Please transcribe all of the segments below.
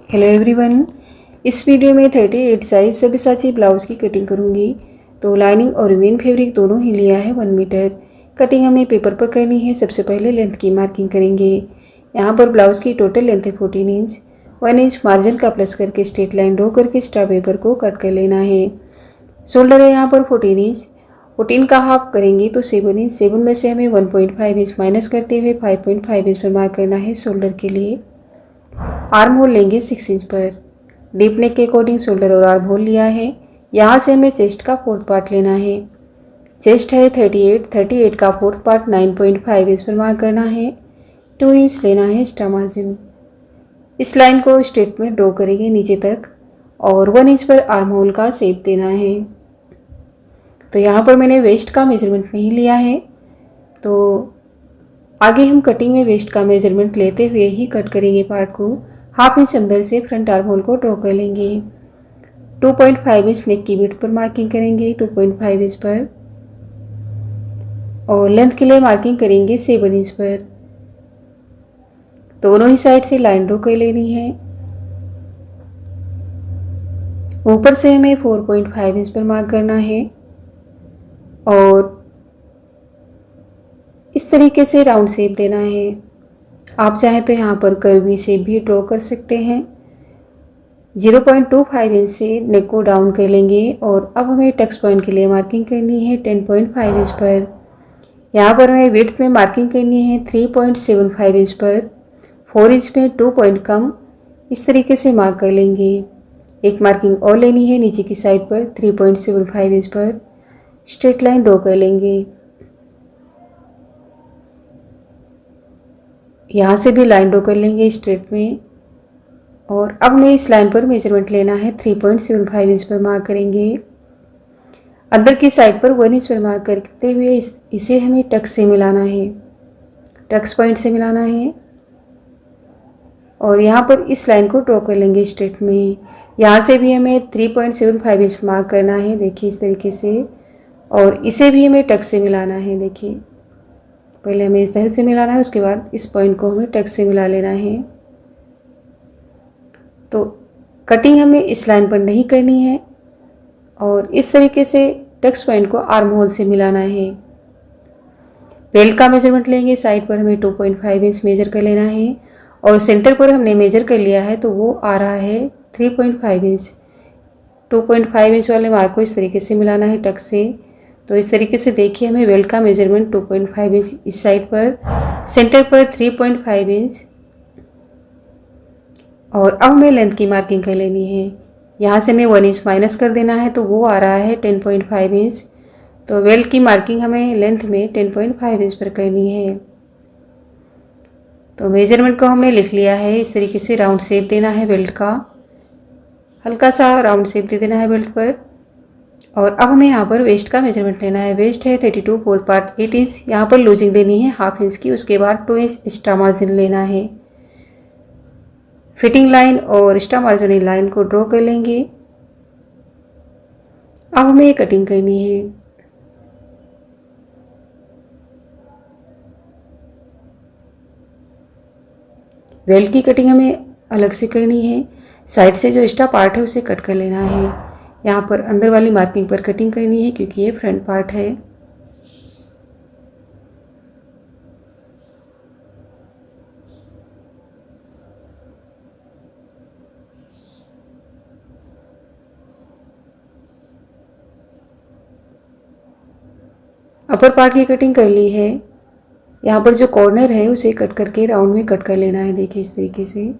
Hello everyone. इस video में 38 size Sabyasachi blouse की कटिंग करूंगी। तो लाइनिंग और मेन फैब्रिक दोनों ही लिया है 1 मीटर। कटिंग हमें पेपर पर करनी है। सबसे पहले लेंथ की मार्किंग करेंगे। यहाँ पर ब्लाउज़ की टोटल लेंथ है 14 इंच। 1 इंच मार्जिन का प्लस करके स्ट्रेट लाइन ड्रॉ करके एक्स्ट्रा पेपर को कट कर लेना है। शोल्डर है यहाँ पर 14 इंच। 14 का हाफ करेंगे तो 7 इंच। 7 में से हमें 1.5 इंच माइनस करते हुए 5.5 इंच पर मार्क करना है शोल्डर के लिए। आर्म होल लेंगे 6 इंच पर। डीप नेक के अकॉर्डिंग शोल्डर और आर्म होल लिया है। यहाँ से हमें चेस्ट का 4th पार्ट लेना है। चेस्ट है 38 का 4th पार्ट 9.5 इंच पर मार्क करना है। 2 इंच लेना है एक्स्ट्रा मार्जिन। इस लाइन को स्ट्रेट में ड्रॉ करेंगे नीचे तक और 1 इंच पर आर्म होल का शेप देना है। तो यहाँ पर मैंने वेस्ट का मेजरमेंट नहीं लिया है, तो आगे हम कटिंग में वेस्ट का मेजरमेंट लेते हुए ही कट करेंगे पार्ट को। हाफ इंच अंदर से फ्रंट आर्म होल को ड्रॉ कर लेंगे। 2.5 इंच नेक की विड्थ पर मार्किंग करेंगे 2.5 इंच पर, और लेंथ के लिए मार्किंग करेंगे 7 इंच पर। दोनों ही साइड से लाइन ड्रॉ कर लेनी है। ऊपर से हमें 4.5 इंच पर मार्क करना है और इस तरीके से राउंड शेप देना है। आप चाहें तो यहाँ पर कर्वी शेप भी ड्रॉ कर सकते हैं। 0.25 इंच से नेक को डाउन कर लेंगे और अब हमें टक्स पॉइंट के लिए मार्किंग करनी है 10.5 इंच पर। यहाँ पर हमें विड्थ में मार्किंग करनी है 3.75 इंच पर। 4 इंच में 2 पॉइंट कम इस तरीके से मार्क कर लेंगे। एक मार्किंग और लेनी है नीचे की साइड पर 3.75 इंच पर। स्ट्रेट लाइन ड्रॉ कर लेंगे। यहाँ से भी लाइन ड्रॉ कर लेंगे स्ट्रेट में, और अब हमें इस लाइन पर मेजरमेंट लेना है 3.75 इंच पर मार्क करेंगे। अंदर की साइड पर 1 इंच पर मार्क करते हुए इसे हमें टक्स से मिलाना है, टक्स पॉइंट से मिलाना है, और यहाँ पर इस लाइन को ड्रॉ कर लेंगे स्ट्रेट में। यहाँ से भी हमें 3.75 इंच मार्क करना है, देखिए इस तरीके से, और इसे भी हमें टक्स से मिलाना है। देखिए पहले हमें इस तरह से मिलाना है, उसके बाद इस पॉइंट को हमें टक्स से मिला लेना है। तो कटिंग हमें इस लाइन पर नहीं करनी है और इस तरीके से टक्स पॉइंट को आर्म होल से मिलाना है। बेल्ट का मेजरमेंट लेंगे। साइड पर हमें 2.5 इंच मेजर कर लेना है और सेंटर पर हमने मेजर कर लिया है तो वो आ रहा है 3.5 इंच। 2.5 इंच वाले मार्क को इस तरीके से मिलाना है टक्स से। तो इस तरीके से देखिए हमें बेल्ट का मेजरमेंट 2.5 इंच इस साइड पर, सेंटर पर 3.5 इंच, और अब हमें लेंथ की मार्किंग कर लेनी है। यहाँ से हमें 1 इंच माइनस कर देना है तो वो आ रहा है 10.5 इंच। तो बेल्ट की मार्किंग हमें लेंथ में 10.5 इंच पर करनी है। तो मेजरमेंट को हमने लिख लिया है। इस तरीके से राउंड शेप देना है बेल्ट का, हल्का सा राउंड शेप दे देना है बेल्ट पर। और अब हमें यहाँ पर वेस्ट का मेजरमेंट लेना है। वेस्ट है 32, 4th पार्ट 8 इंच। यहाँ पर लूजिंग देनी है हाफ इंच की, उसके बाद 2 इंच एक्स्ट्रा मार्जिन लेना है। फिटिंग लाइन और एक्स्ट्रा मार्जिन लाइन को ड्रॉ कर लेंगे। अब हमें कटिंग करनी है। बेल्ट की कटिंग हमें अलग से करनी है। साइड से जो एक्स्ट्रा पार्ट है उसे कट कर लेना है। यहाँ पर अंदर वाली मार्किंग पर कटिंग करनी है क्योंकि ये फ्रंट पार्ट है। अपर पार्ट की कटिंग कर ली है। यहाँ पर जो कॉर्नर है उसे कट करके राउंड में कट कर लेना है। देखिए इस तरीके से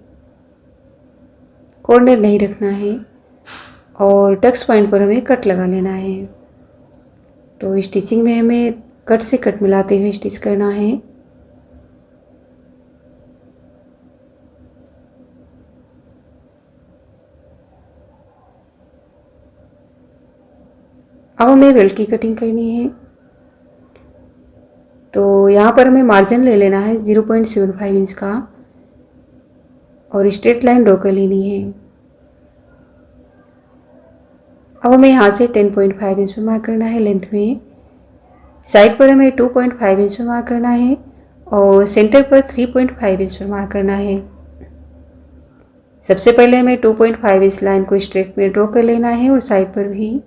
कॉर्नर नहीं रखना है और टक्स पॉइंट पर हमें कट लगा लेना है। तो स्टिचिंग में हमें कट से कट मिलाते हुए स्टिच करना है। अब हमें बेल्ट की कटिंग करनी है। तो यहाँ पर हमें मार्जिन ले लेना है 0.75 इंच का और स्ट्रेट लाइन ड्रॉ कर लेनी है। अब हमें यहाँ से 10.5 इंच पर मार्क करना है लेंथ में। साइड पर हमें 2.5 इंच पर मार्क करना है और सेंटर पर 3.5 इंच पर मार्क करना है। सबसे पहले हमें 2.5 इंच लाइन को स्ट्रेट में ड्रॉ कर लेना है और साइड पर भी,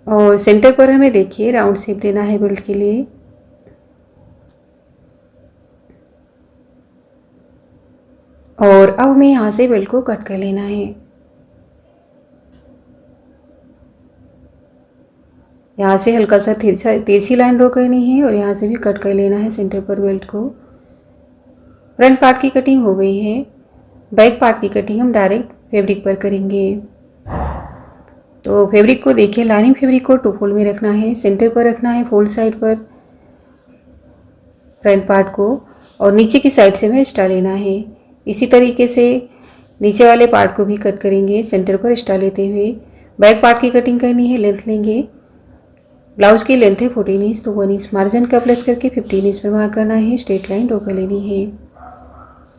और सेंटर पर हमें देखिए राउंड शेप देना है बेल्ट के लिए। और अब हमें यहाँ से बेल्ट को कट कर लेना है। यहाँ से हल्का सा तिरछी लाइन ड्रॉ करनी है और यहाँ से भी कट कर लेना है सेंटर पर बेल्ट को। फ्रंट पार्ट की कटिंग हो गई है। बैक पार्ट की कटिंग हम डायरेक्ट फैब्रिक पर करेंगे। तो फैब्रिक को देखिए, लाइनिंग फैब्रिक को 2 फोल्ड में रखना है, सेंटर पर रखना है फोल्ड साइड पर फ्रंट पार्ट को, और नीचे की साइड से हमें एक्स्ट्रा लेना है। इसी तरीके से नीचे वाले पार्ट को भी कट करेंगे सेंटर पर एक्स्ट्रा लेते हुए। बैक पार्ट की कटिंग करनी है, लेंथ लेंगे। ब्लाउज की लेंथ है 14 इंच, तो 1 इंच मार्जिन का प्लस करके 15 इंच पर मार्क करना है। स्ट्रेट लाइन ड्रॉ कर लेनी है।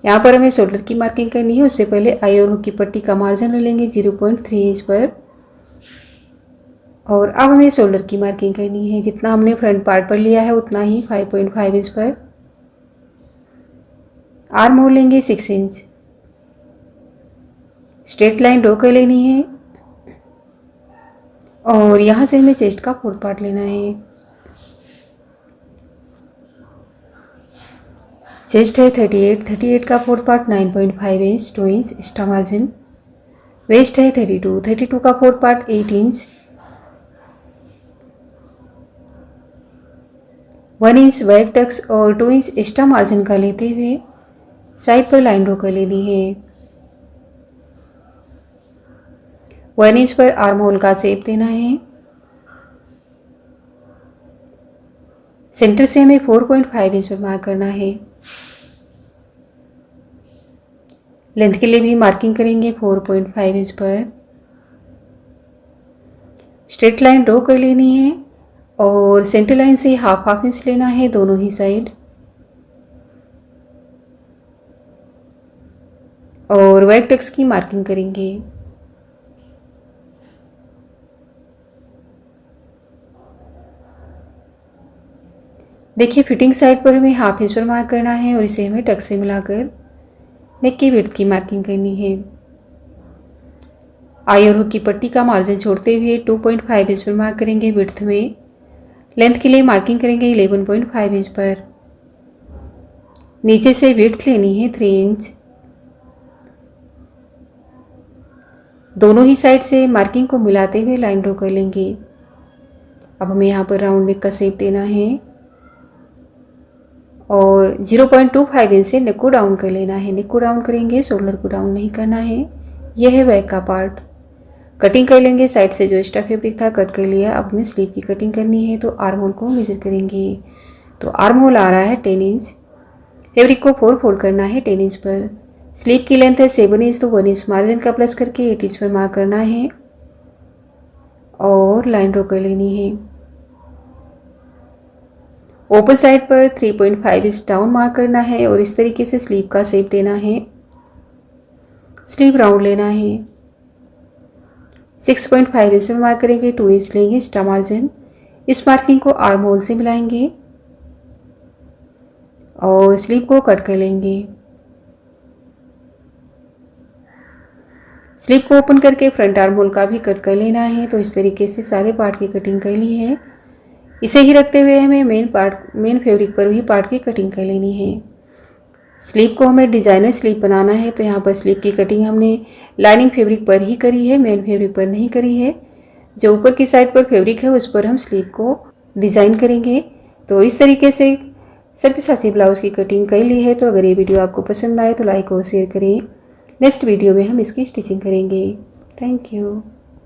यहाँ पर हमें शोल्डर की मार्किंग करनी है। उससे पहले आई और हुक की पट्टी का मार्जिन ले लेंगे 0.3 इंच पर, और अब हमें शोल्डर की मार्किंग करनी है। जितना हमने फ्रंट पार्ट पर लिया है उतना ही 5.5 इंच पर। आर्म होल लेंगे 6 इंच। स्ट्रेट लाइन ड्रॉ कर लेनी है, और यहाँ से हमें चेस्ट का 4th पार्ट लेना है। चेस्ट है 38 का 4th part 9.5 inch, 2 inch extra margin. Waist है 32 का 4th part 8 inch, 1 inch back tucks और 2 इंच एक्स्ट्रा मार्जिन का लेते हुए साइड पर लाइन ड्रॉ कर लेनी है। 1 इंच पर आर्म होल का शेप देना है। सेंटर से हमें 4.5 इंच पर मार्क करना है। लेंथ के लिए भी मार्किंग करेंगे 4.5 इंच पर। स्ट्रेट लाइन ड्रॉ कर लेनी है, और सेंटर लाइन से हाफ इंच लेना है दोनों ही साइड, और बैक टक्स की मार्किंग करेंगे। देखिए फिटिंग साइड पर हमें हाफ इंच पर मार्क करना है, और इसे हमें टक्स से मिलाकर नेक की विड्थ की मार्किंग करनी है। आई और हुक की पट्टी का मार्जिन छोड़ते हुए 2.5 इंच पर मार्क करेंगे विड्थ में। लेंथ के लिए मार्किंग करेंगे 11.5 इंच पर। नीचे से विड्थ लेनी है 3 इंच। दोनों ही साइड से मार्किंग को मिलाते हुए लाइन ड्रॉ कर लेंगे। अब हमें यहाँ पर राउंड नेक का शेप देना है, और 0.25 इंच से नेक को डाउन कर लेना है। नेक को डाउन करेंगे, शोल्डर को डाउन नहीं करना है। यह है बैक का पार्ट। कटिंग कर लेंगे। साइड से जो एक्स्ट्रा फैब्रिक था कट कर लिया। अब हमें स्लीव की कटिंग करनी है, तो आर्म होल को मेजर करेंगे। तो आर्म होल आ रहा है 10 इंच। फैब्रिक को 4 फोल्ड करना है 10 इंच पर। स्लीव की लेंथ है 7 इंच, तो 1 इंच मार्जिन का प्लस करके 8 इंच पर मार्क करना है, और लाइन ड्रॉ कर लेनी है। ओपन साइड पर 3.5 इंच डाउन मार्क करना है, और इस तरीके से स्लीव का शेप देना है। स्लीव राउंड लेना है। 6.5 इंच में मार्क करेंगे, 2 इंच लेंगे एक्स्ट्रा मार्जिन। इस मार्किंग को आर्म होल से मिलाएंगे और स्लीव को कट कर लेंगे। स्लीव को ओपन करके फ्रंट आर्म होल का भी कट कर लेना है। तो इस तरीके से सारे पार्ट की कटिंग कर ली है। इसे ही रखते हुए हमें मेन फैब्रिक पर भी पार्ट की कटिंग कर लेनी है। स्लीव को हमें डिजाइनर स्लीव बनाना है, तो यहाँ पर स्लीव की कटिंग हमने लाइनिंग फैब्रिक पर ही करी है, मेन फैब्रिक पर नहीं करी है। जो ऊपर की साइड पर फैब्रिक है उस पर हम स्लीव को डिज़ाइन करेंगे। तो इस तरीके से सब्यसाची ब्लाउज़ की कटिंग कर ली है। तो अगर ये वीडियो आपको पसंद आए तो लाइक और शेयर करें। नेक्स्ट वीडियो में हम इसकी स्टिचिंग करेंगे। Thank you.